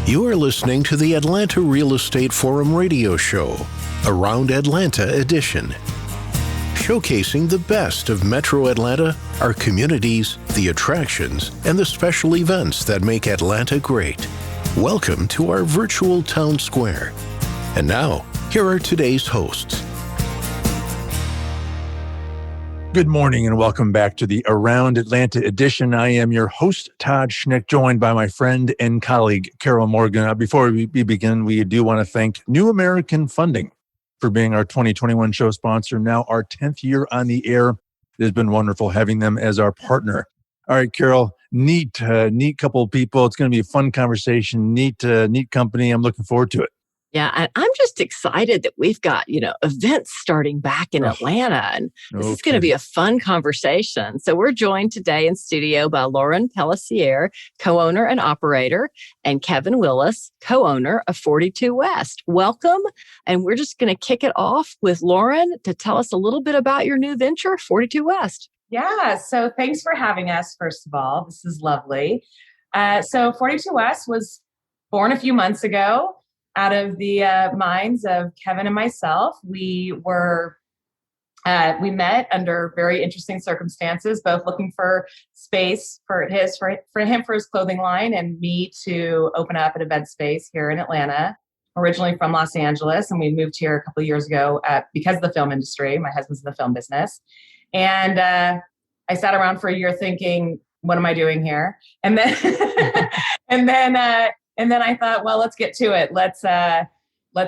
You are listening to the Atlanta Real Estate Forum radio show, Around Atlanta edition. Showcasing the best of Metro Atlanta, our communities, the attractions, and the special events that make Atlanta great. Welcome to our virtual town square. And now, here are today's hosts. Good morning and welcome back to the Around Atlanta edition. I am your host, Todd Schnick, joined by my friend and colleague, Carol Morgan. Before we begin, we do want to thank New American Funding for being our 2021 show sponsor, now our 10th year on the air. It has been wonderful having them as our partner. All right, Carol, neat couple of people. It's going to be a fun conversation, neat company. I'm looking forward to it. Yeah, I'm just excited that we've got, events starting back in Atlanta, and this is going to be a fun conversation. So we're joined today in studio by Lauren Pelissier, co-owner and operator, and Kevin Willis, co-owner of 42 West. Welcome, and we're just going to kick it off with Lauren to tell us a little bit about your new venture, 42 West. Yeah, so thanks for having us, first of all. This is lovely. So 42 West was born a few months ago. Out of the minds of Kevin and myself. We met under very interesting circumstances, both looking for space for him for his clothing line, and me to open up an event space here in Atlanta. Originally from Los Angeles, and we moved here a couple of years ago because of the film industry. My husband's in the film business, and I sat around for a year thinking, "What am I doing here?" And then, And then I thought, well, let's get to it. Let's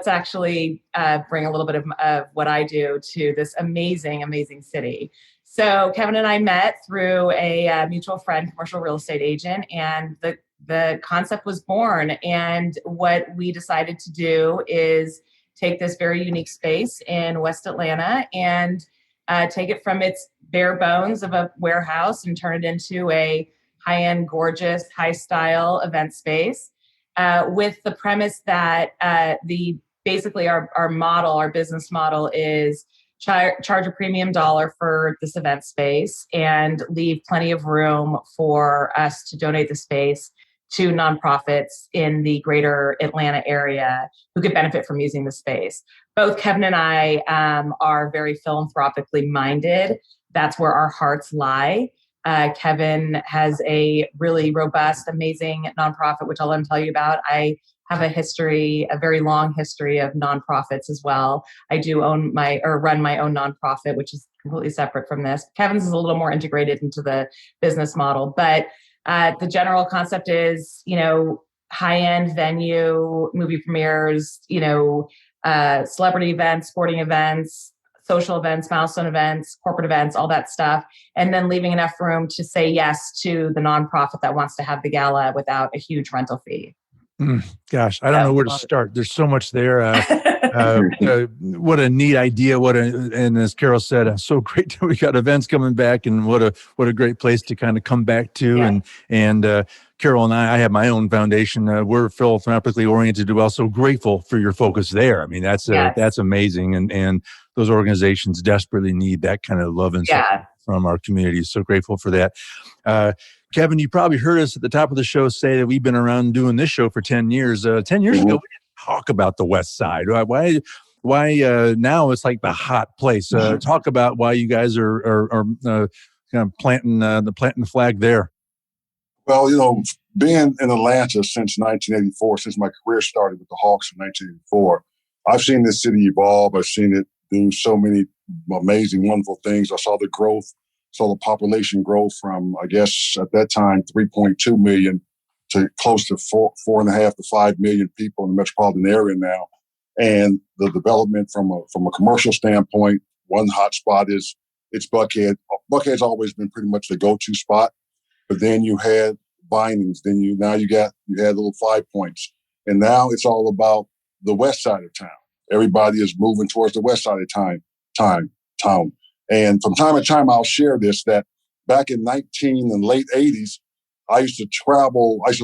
actually bring a little bit of what I do to this amazing, amazing city. So Kevin and I met through a mutual friend, commercial real estate agent, and the concept was born. And what we decided to do is take this very unique space in West Atlanta and take it from its bare bones of a warehouse and turn it into a high-end, gorgeous, high-style event space. With the premise that basically our business model is charge a premium dollar for this event space and leave plenty of room for us to donate the space to nonprofits in the greater Atlanta area who could benefit from using the space. Both Kevin and I are very philanthropically minded. That's where our hearts lie. Kevin has a really robust, amazing nonprofit, which I'll let him tell you about. I have a very long history of nonprofits as well. I do run my own nonprofit, which is completely separate from this. Kevin's is a little more integrated into the business model, but the general concept is, high-end venue, movie premieres, celebrity events, sporting events, social events, milestone events, corporate events, all that stuff, and then leaving enough room to say yes to the nonprofit that wants to have the gala without a huge rental fee. Gosh, I don't know where to start. There's so much there. What a neat idea. And as Carol said, so great that we got events coming back, and what a great place to kind of come back to. Yeah. And Carol and I have my own foundation. We're philanthropically oriented as well. So grateful for your focus there. I mean, that's amazing. And those organizations desperately need that kind of love and support from our community. So grateful for that. Kevin, you probably heard us at the top of the show say that we've been around doing this show for 10 years. 10 years ago, we didn't talk about the West Side. Why now it's like the hot place? Talk about why you guys are kind of planting the flag there. Well, being in Atlanta since 1984, since my career started with the Hawks in 1984, I've seen this city evolve. I've seen it do so many amazing, wonderful things. I saw the growth, saw the population grow from, I guess, at that time, 3.2 million to close to 4.5 to 5 million people in the metropolitan area now. And the development from a commercial standpoint, one hot spot is it's Buckhead. Buckhead's always been pretty much the go-to spot. But then you had Vinings, then you had little 5 Points. And now it's all about the west side of town. Everybody is moving towards the west side of town. And from time to time, I'll share this, that back in the late 80s, I used to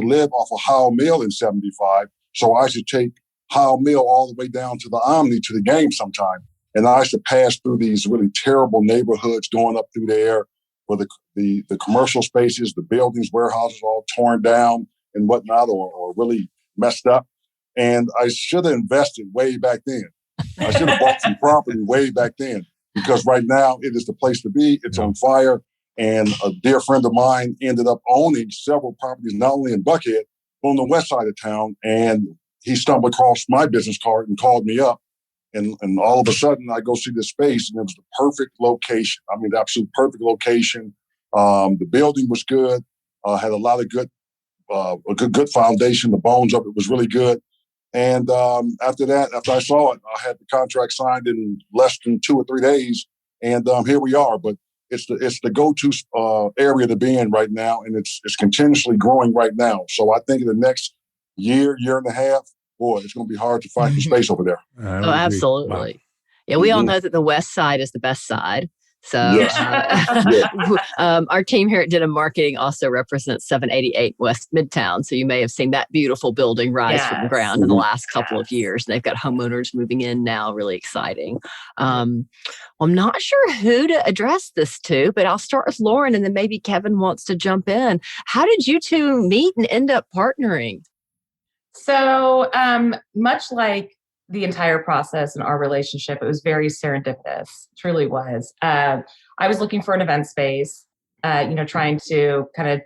live off of Howell Mill in 75. So I used to take Howell Mill all the way down to the Omni to the game sometime. And I used to pass through these really terrible neighborhoods going up through there where the commercial spaces, the buildings, warehouses all torn down and whatnot, or really messed up. And I should have invested way back then. I should have bought some property way back then, because right now it is the place to be. It's on fire. And a dear friend of mine ended up owning several properties, not only in Buckhead, but on the west side of town. And he stumbled across my business card and called me up. And all of a sudden, I go see this space, and it was the perfect location. I mean, the absolute perfect location. The building was good, had a lot of good foundation. The bones of it was really good. And after I saw it, I had the contract signed in less than 2 or 3 days, and here we are. But it's the go-to area to be in right now, and it's continuously growing right now. So I think in the next year and a half, boy, it's going to be hard to find space over there. Oh, absolutely. Wow. Yeah, we all know that the west side is the best side. So our team here at Denham Marketing also represents 788 West Midtown. So you may have seen that beautiful building rise from the ground in the last couple of years. And they've got homeowners moving in now, really exciting. I'm not sure who to address this to, but I'll start with Lauren, and then maybe Kevin wants to jump in. How did you two meet and end up partnering? So much like the entire process in our relationship, it was very serendipitous. Truly was. I was looking for an event space, trying to kind of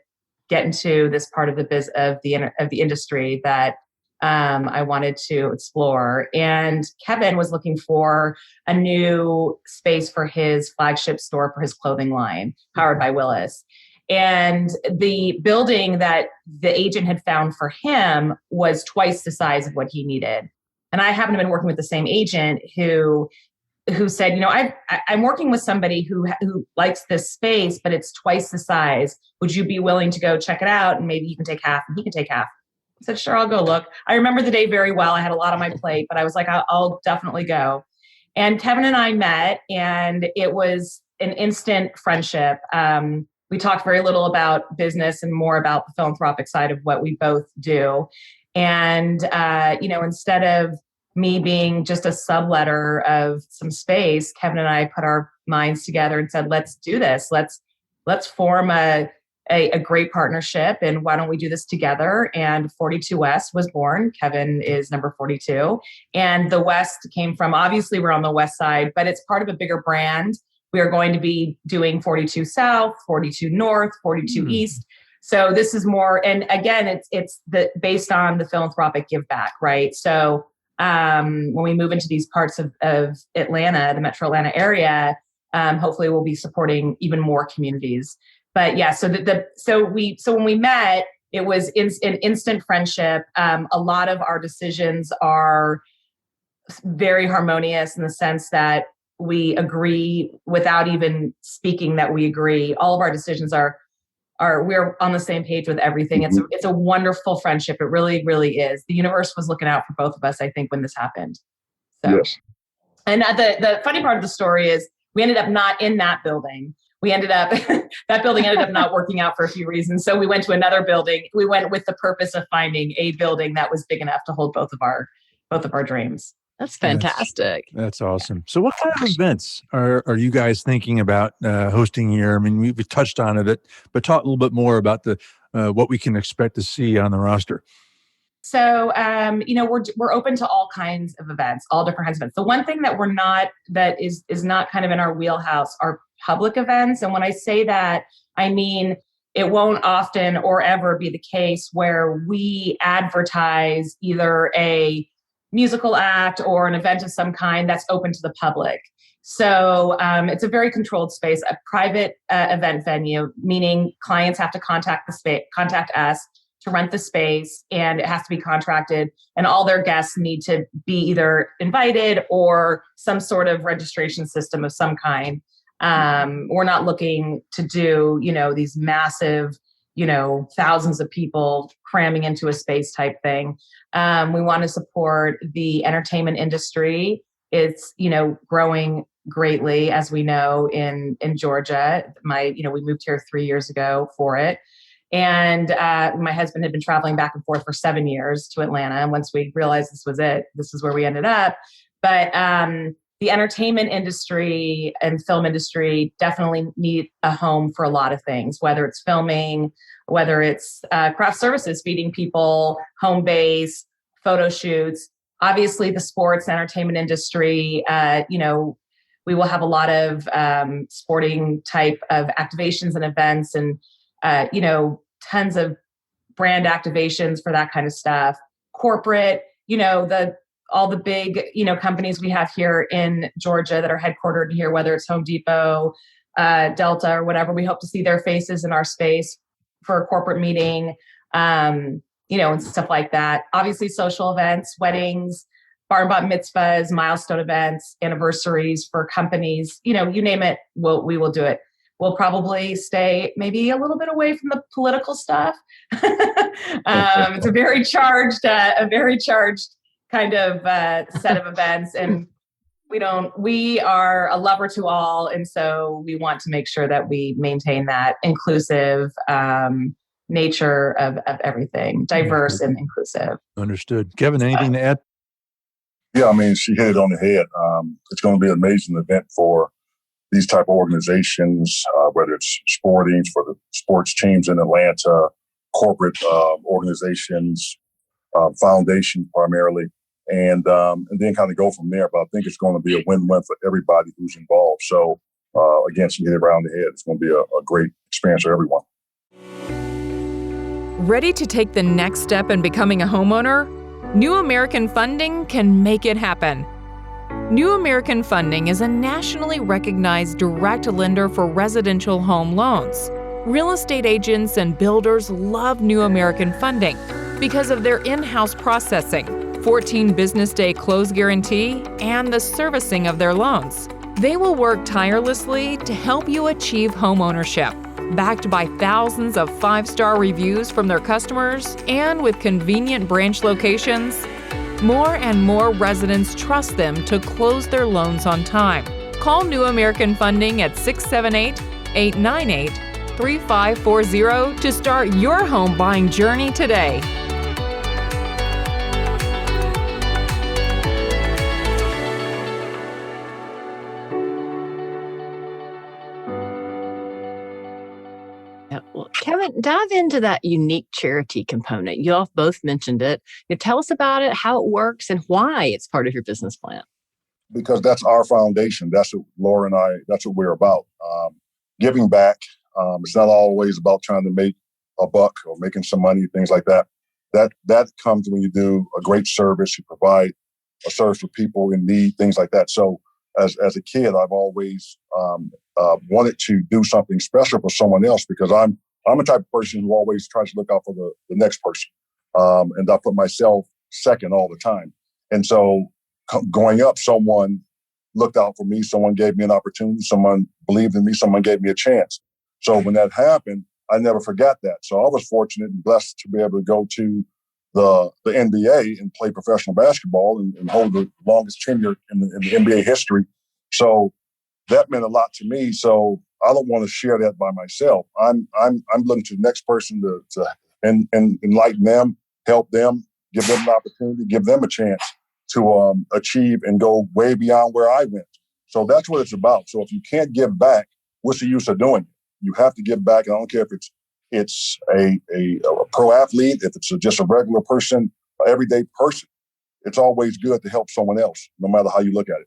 get into this part of the industry that I wanted to explore. And Kevin was looking for a new space for his flagship store for his clothing line, powered by Willis. And the building that the agent had found for him was twice the size of what he needed. And I happened to have been working with the same agent who said, I'm working with somebody who likes this space, but it's twice the size. Would you be willing to go check it out? And maybe you can take half and he can take half. I said, sure, I'll go look. I remember the day very well. I had a lot on my plate, but I was like, I'll definitely go. And Kevin and I met, and it was an instant friendship. We talked very little about business and more about the philanthropic side of what we both do. And, instead of me being just a subletter of some space, Kevin and I put our minds together and said, let's do this. Let's form a great partnership. And why don't we do this together? And 42 West was born. Kevin is number 42. And the West came from, obviously we're on the West side, but it's part of a bigger brand. We are going to be doing 42 South, 42 North, 42 East. So this is more, and again, it's based on the philanthropic give back, right? So when we move into these parts of Atlanta, the Metro Atlanta area, hopefully we'll be supporting even more communities. But yeah, so when we met, it was an instant friendship. A lot of our decisions are very harmonious in the sense that we agree without even speaking that we agree. All of our decisions we're on the same page with everything. It's a wonderful friendship. It really, really is. The universe was looking out for both of us, I think, when this happened. So, yes. And the funny part of the story is we ended up not in that building. That building ended up not working out for a few reasons. So we went to another building. We went with the purpose of finding a building that was big enough to hold both of our dreams. That's fantastic. That's awesome. So what kind of events are you guys thinking about hosting here? I mean, we've touched on it, but talk a little bit more about what we can expect to see on the roster. So, we're open to all kinds of events, all different kinds of events. The one thing that is not kind of in our wheelhouse are public events. And when I say that, I mean, it won't often or ever be the case where we advertise either a musical act or an event of some kind that's open to the public. So it's a very controlled space, a private event venue, meaning clients have to contact us to rent the space, and it has to be contracted, and all their guests need to be either invited or some sort of registration system of some kind. We're not looking to do, these massive, thousands of people cramming into a space type thing. We want to support the entertainment industry. It's, growing greatly, as we know, in Georgia. We moved here 3 years ago for it. And my husband had been traveling back and forth for 7 years to Atlanta. And once we realized this was it, this is where we ended up. But the entertainment industry and film industry definitely need a home for a lot of things, whether it's filming, whether it's craft services, feeding people, home base, photo shoots. Obviously, the sports entertainment industry, we will have a lot of sporting type of activations and events and, tons of brand activations for that kind of stuff. Corporate, all the big, companies we have here in Georgia that are headquartered here, whether it's Home Depot, Delta or whatever, we hope to see their faces in our space for a corporate meeting, and stuff like that. Obviously, social events, weddings, bar and bat mitzvahs, milestone events, anniversaries for companies, you name it, we will do it. We'll probably stay maybe a little bit away from the political stuff. It's a very charged kind of set of events, and we are a lover to all, and so we want to make sure that we maintain that inclusive nature of everything, diverse and inclusive. Understood. Kevin, anything to add? Yeah, I mean, she hit it on the head. It's going to be an amazing event for these type of organizations, whether it's sporting for the sports teams in Atlanta, corporate organizations, foundations primarily, and then kind of go from there. But I think it's going to be a win-win for everybody who's involved. So again, she hit it around the head. It's going to be a great experience for everyone. Ready to take the next step in becoming a homeowner? New American Funding can make it happen. New American Funding is a nationally recognized direct lender for residential home loans. Real estate agents and builders love New American Funding because of their in-house processing, 14 business day close guarantee, and the servicing of their loans. They will work tirelessly to help you achieve home ownership. Backed by thousands of 5-star reviews from their customers and with convenient branch locations, more and more residents trust them to close their loans on time. Call New American Funding at 678-898-3540 to start your home buying journey today. Kevin, dive into that unique charity component. You all both mentioned it. Tell us about it, how it works, and why it's part of your business plan. Because that's our foundation. That's what Laura and I, that's what we're about. Giving back. It's not always about trying to make a buck or making some money, things like that. That comes when you do a great service, you provide a service for people in need, things like that. So as a kid, I've always wanted to do something special for someone else because I'm a type of person who always tries to look out for the next person. And I put myself second all the time. And so growing up, someone looked out for me. Someone gave me an opportunity. Someone believed in me. Someone gave me a chance. So when that happened, I never forgot that. So I was fortunate and blessed to be able to go to the NBA and play professional basketball and hold the longest tenure in the NBA history. So that meant a lot to me. So I don't want to share that by myself. I'm looking to the next person to enlighten them, help them, give them an opportunity, give them a chance to achieve and go way beyond where I went. So that's what it's about. So if you can't give back, what's the use of doing it? You have to give back. And I don't care if it's a pro athlete, if it's just a regular person, an everyday person. It's always good to help someone else, no matter how you look at it.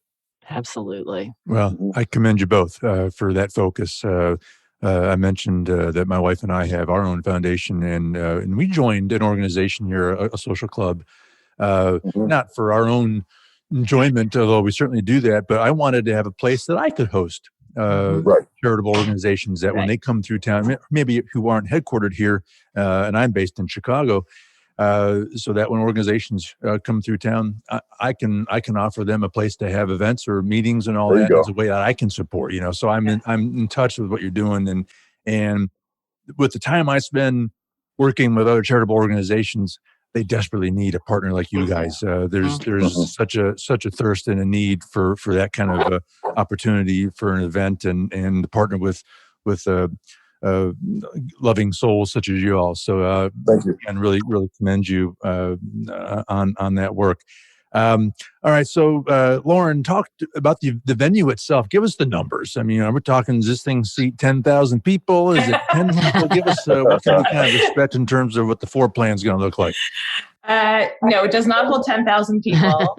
Absolutely. Well, I commend you both for that focus. I mentioned that my wife and I have our own foundation, and we joined an organization here, a social club, not for our own enjoyment, although we certainly do that, but I wanted to have a place that I could host charitable organizations that when they come through town, maybe who aren't headquartered here, and I'm based in Chicago, so that when organizations come through town, I can offer them a place to have events or meetings and all that as a way that I can support. So I'm in touch with what you're doing, and with the time I spend working with other charitable organizations, they desperately need a partner like you guys. There's such a thirst and a need for that kind of opportunity for an event and to partner with loving souls such as you all. So thank you, and really commend you on that work. All right. So, Lauren, talk about the venue itself. Give us the numbers. I mean, are we talking, does this thing seat 10,000 people? Is it 10 people? Give us, what can we kind of expect in terms of what the floor plan is going to look like? No, it does not hold 10,000 people.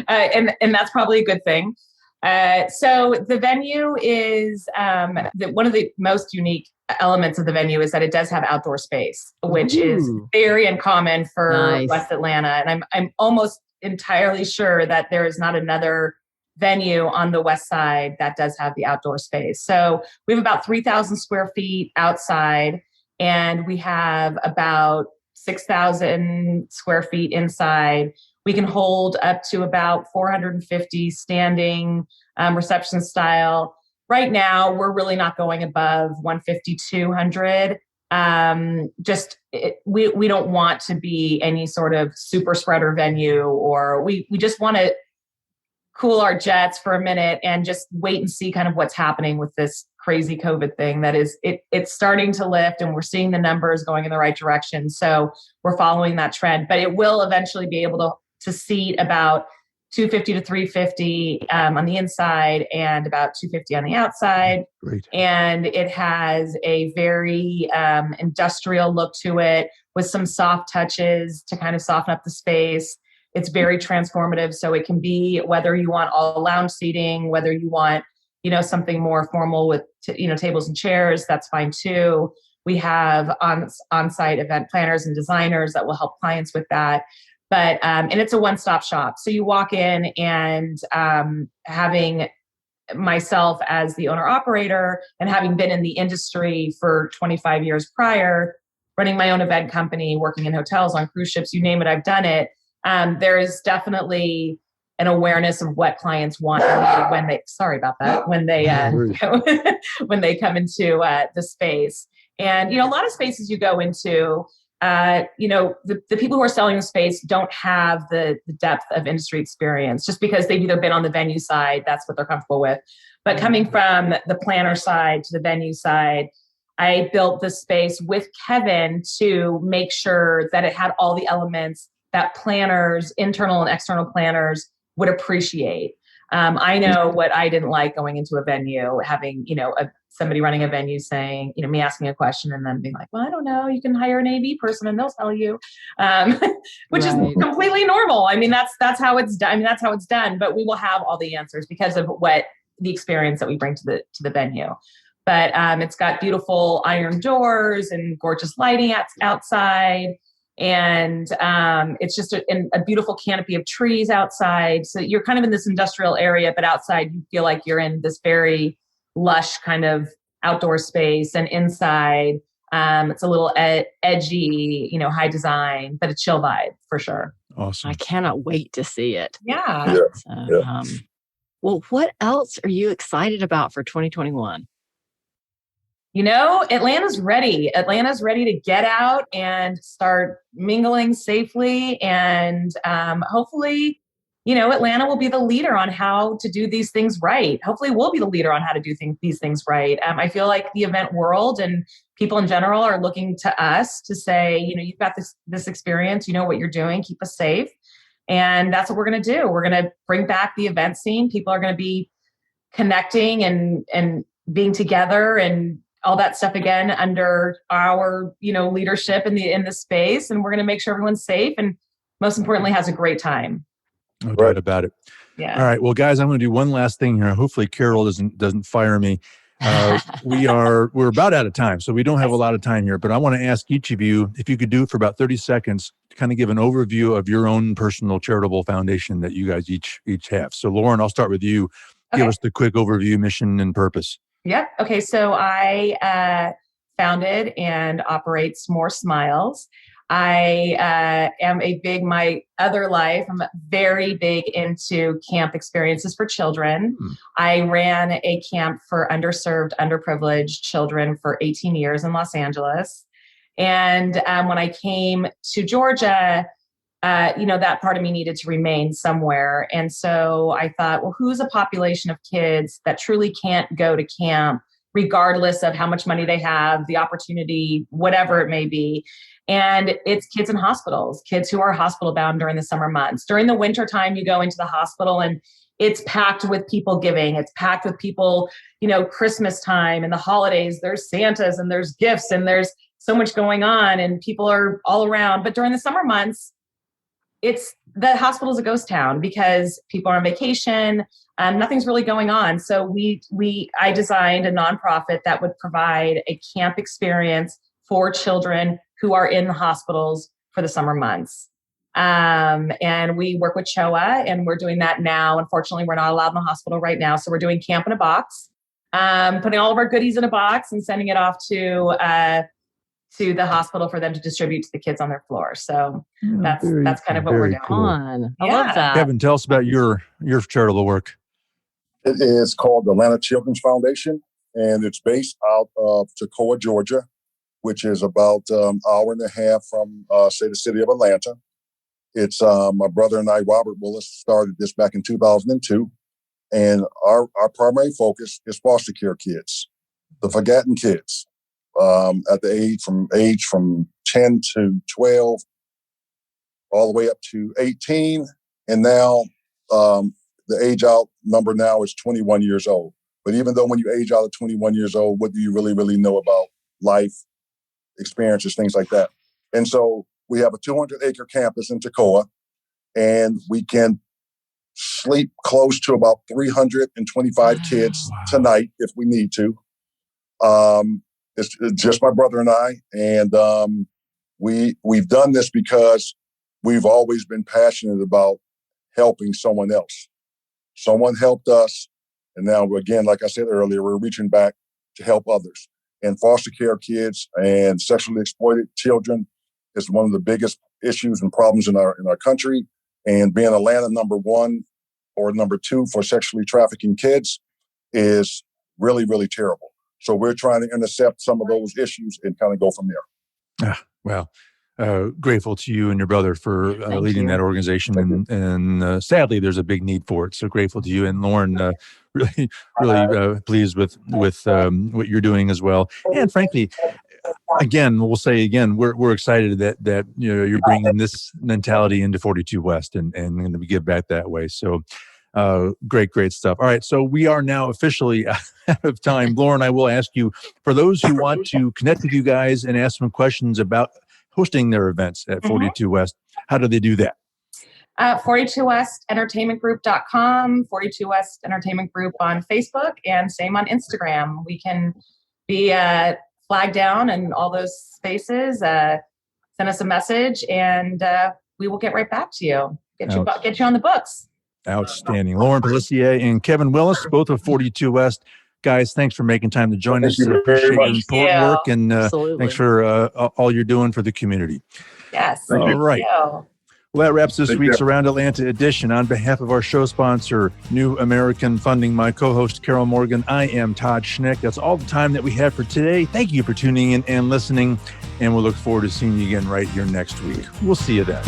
And that's probably a good thing. So the venue is, one of the most unique elements of the venue is that it does have outdoor space, which is very uncommon for West Atlanta. And I'm almost entirely sure that there is not another venue on the West Side that does have the outdoor space. So we have about 3,000 square feet outside, and we have about 6,000 square feet inside. We can hold up to about 450 standing, reception style. Right now, we're really not going above 150, 200. We don't want to be any sort of super spreader venue, or we just want to cool our jets for a minute and just wait and see kind of what's happening with this crazy COVID thing. That is, it's starting to lift, and we're seeing the numbers going in the right direction. So we're following that trend, but it will eventually be able to seat about 250 to 350 on the inside and about 250 on the outside. Great. And it has a very industrial look to it with some soft touches to kind of soften up the space. It's very transformative. So it can be whether you want all lounge seating, whether you want, something more formal with, tables and chairs, that's fine too. We have on-site event planners and designers that will help clients with that. But, and it's a one-stop shop. So you walk in, and having myself as the owner operator and having been in the industry for 25 years prior, running my own event company, working in hotels, on cruise ships, you name it, I've done it. There is definitely an awareness of what clients want when they when they come into the space. And, a lot of spaces you go into, the people who are selling the space don't have the depth of industry experience, just because they've either been on the venue side, that's what they're comfortable with. But coming from the planner side to the venue side, I built this space with Kevin to make sure that it had all the elements that planners, internal and external planners, would appreciate. I know what I didn't like going into a venue, having, somebody running a venue saying, me asking a question and then being like, well, I don't know, you can hire an AV person and they'll tell you, which is completely normal. I mean, that's how it's done. That's how it's done, but we will have all the answers because of what the experience that we bring to the venue. But it's got beautiful iron doors and gorgeous lighting outside. And it's just a beautiful canopy of trees outside. So you're kind of in this industrial area, but outside you feel like you're in this very lush kind of outdoor space. And inside, it's a little edgy, high design, but a chill vibe for sure. Awesome. I cannot wait to see it. Yeah. So, well, what else are you excited about for 2021? Atlanta's ready. Atlanta's ready to get out and start mingling safely. And hopefully, Atlanta will be the leader on how to do these things right. Hopefully we'll be the leader on how to do these things right. I feel like the event world and people in general are looking to us to say, you've got this experience, you know what you're doing, keep us safe. And that's what we're going to do. We're going to bring back the event scene. People are going to be connecting and being together and all that stuff again under our, leadership in the space. And we're going to make sure everyone's safe and most importantly has a great time. No doubt about it. Yeah. All right. Well, guys, I'm going to do one last thing here. Hopefully Carol doesn't fire me. We're about out of time, so we don't have a lot of time here, but I want to ask each of you, if you could do it for about 30 seconds, to kind of give an overview of your own personal charitable foundation that you guys each have. So Lauren, I'll start with you. Okay. Give us the quick overview, mission and purpose. Yep. Okay. So I founded and operate S'more Smiles. I am my other life, I'm very big into camp experiences for children. I ran a camp for underserved, underprivileged children for 18 years in Los Angeles. And when I came to Georgia, that part of me needed to remain somewhere. And so I thought, well, who's a population of kids that truly can't go to camp, regardless of how much money they have, the opportunity, whatever it may be. And it's kids in hospitals, kids who are hospital bound during the summer months. During the winter time, you go into the hospital and it's packed with people giving. It's packed with people, Christmas time and the holidays, there's Santas and there's gifts and there's so much going on and people are all around. But during the summer months, the hospital's a ghost town because people are on vacation. Nothing's really going on. So I designed a nonprofit that would provide a camp experience for children who are in the hospitals for the summer months. And we work with CHOA, and we're doing that now. Unfortunately, we're not allowed in the hospital right now. So we're doing camp in a box, putting all of our goodies in a box and sending it off to the hospital for them to distribute to the kids on their floor. So that's kind of what we're doing. Cool. I love that. Kevin, tell us about your charitable work. It is called the Atlanta Children's Foundation, and it's based out of Toccoa, Georgia, which is about an hour and a half from, say, the city of Atlanta. It's my brother and I, Robert Willis, started this back in 2002. And our primary focus is foster care kids, the forgotten kids, at the age from 10 to 12, all the way up to 18. And now the age out number now is 21 years old. But even though when you age out at 21 years old, what do you really, really know about life, experiences, things like that? And so we have a 200-acre campus in Toccoa, and we can sleep close to about 325 kids tonight if we need to. It's just my brother and I, and we've done this because we've always been passionate about helping someone else. Someone helped us, and now, again, like I said earlier, we're reaching back to help others. And foster care kids and sexually exploited children is one of the biggest issues and problems in our country. And being Atlanta number 1 or number 2 for sexually trafficking kids is really, really terrible. So we're trying to intercept some of those issues and kind of go from there. Well, grateful to you and your brother for leading that organization, and sadly, there's a big need for it. So grateful to you and Lauren. Really pleased with what you're doing as well. And frankly, again, we're excited that you're bringing this mentality into 42 West and going to give back that way. So great stuff. All right, so we are now officially out of time. Lauren, I will ask you, for those who want to connect with you guys and ask some questions about hosting their events at 42 West, how do they do that? 42westentertainmentgroup.com, 42 West Entertainment Group on Facebook, and same on Instagram. We can be flagged down in all those spaces. Send us a message, and we will get right back to you. Get you on the books. Outstanding. Lauren Pelissier and Kevin Willis, both of 42 West. Guys, thanks for making time to join us. Appreciate your important work, and thanks for all you're doing for the community. Yes. All right. Well, that wraps this week's Around Atlanta edition. On behalf of our show sponsor, New American Funding, my co-host, Carol Morgan, I am Todd Schnick. That's all the time that we have for today. Thank you for tuning in and listening, and we'll look forward to seeing you again right here next week. We'll see you then.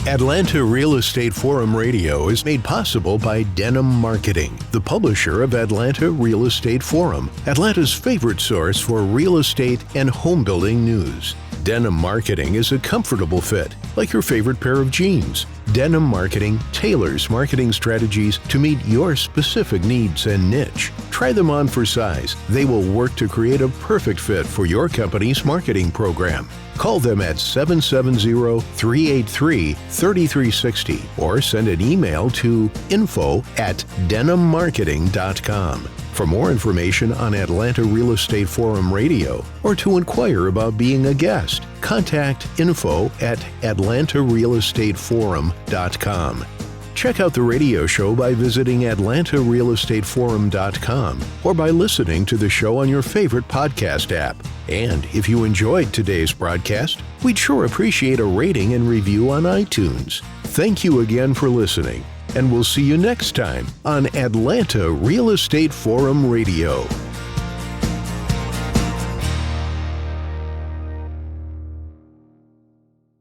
Atlanta Real Estate Forum Radio is made possible by Denim Marketing, the publisher of Atlanta Real Estate Forum, Atlanta's favorite source for real estate and home building news. Denim Marketing is a comfortable fit, like your favorite pair of jeans. Denim Marketing tailors marketing strategies to meet your specific needs and niche. Try them on for size. They will work to create a perfect fit for your company's marketing program. Call them at 770-383-3360 or send an email to info@denimmarketing.com. For more information on Atlanta Real Estate Forum Radio or to inquire about being a guest, contact info@atlantarealestateforum.com. Check out the radio show by visiting atlantarealestateforum.com or by listening to the show on your favorite podcast app. And if you enjoyed today's broadcast, we'd sure appreciate a rating and review on iTunes. Thank you again for listening, and we'll see you next time on Atlanta Real Estate Forum Radio.